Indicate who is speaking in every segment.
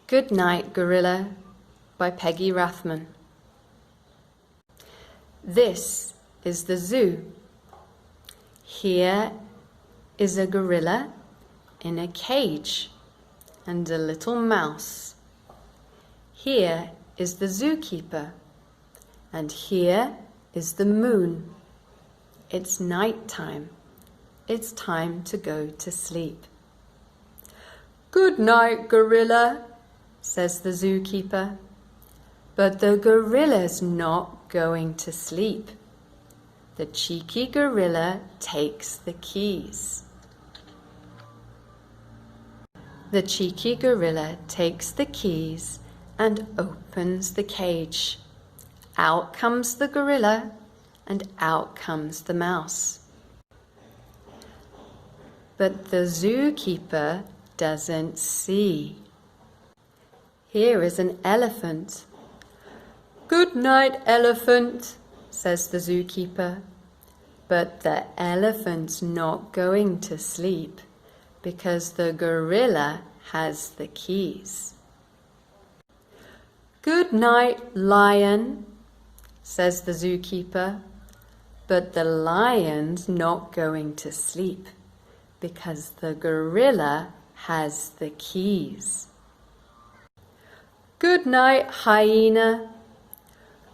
Speaker 1: Good Night, Gorilla by Peggy Rathmann. This is the zoo. Here is a gorilla in a cage and a little mouse. Here is the zookeeper, and here is the moon. It's night time. It's time to go to sleep. Good night, gorilla, says the zookeeper. But the gorilla's not going to sleep. The cheeky gorilla takes the keys. The cheeky gorilla takes the keys and opens the cage. Out comes the gorilla and out comes the mouse. But the zookeeper doesn't see. Here is an elephant. Good night, elephant, says the zookeeper. But the elephant's not going to sleep because the gorilla has the keys. Good night, lion, says the zookeeper. But the lion's not going to sleep because the gorilla has the keys. Good night, hyena.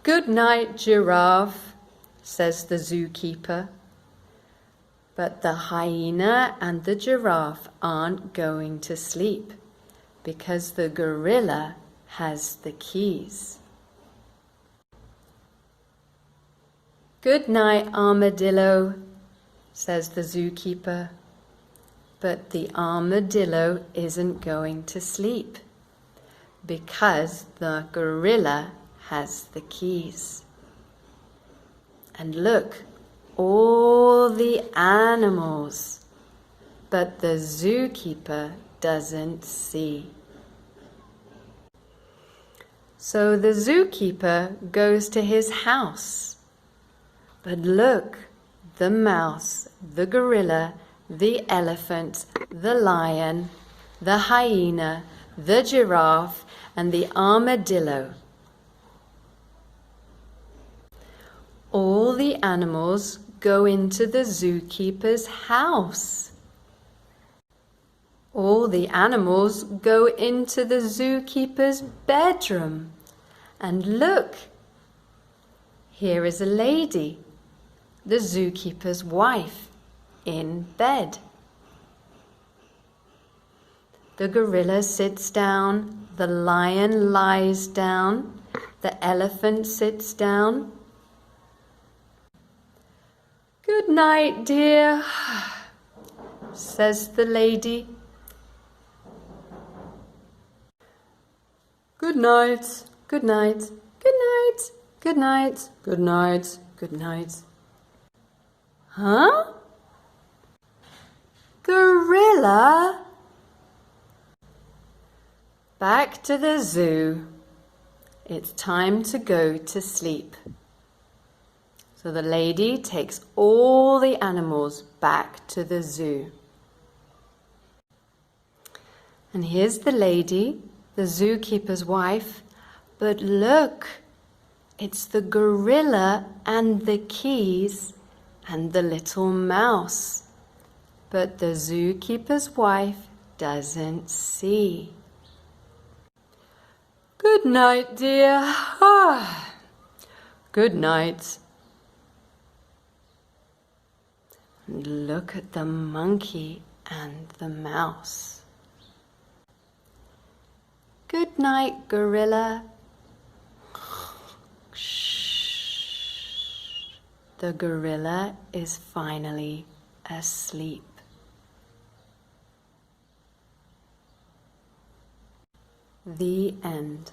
Speaker 1: Good night, giraffe, says the zookeeper. But the hyena and the giraffe aren't going to sleep because the gorilla has the keys. Good night, armadillo, says the zookeeper. But the armadillo isn't going to sleep because the gorilla has the keys. And look, all the animals, but the zookeeper doesn't see. So the zookeeper goes to his house. But look, the mouse, the gorilla, the elephant, the lion, the hyena, the giraffe, and the armadillo. All the animals go into the zookeeper's house. All the animals go into the zookeeper's bedroom. And look, here is a lady, the zookeeper's wife, in bed. The gorilla sits down, the lion lies down, the elephant sits down. Good night, dear, says the lady. Good night, good night, good night, good night, good night, good night. Huh? Gorilla? Back to the zoo. It's time to go to sleep. So the lady takes all the animals back to the zoo. And here's the lady, the zookeeper's wife. But look, it's the gorilla and the keys and the little mouse. But the zookeeper's wife doesn't see. Good night, dear. Ah, good night. And look at the monkey and the mouse. Good night, gorilla. Shh. The gorilla is finally asleep. The end.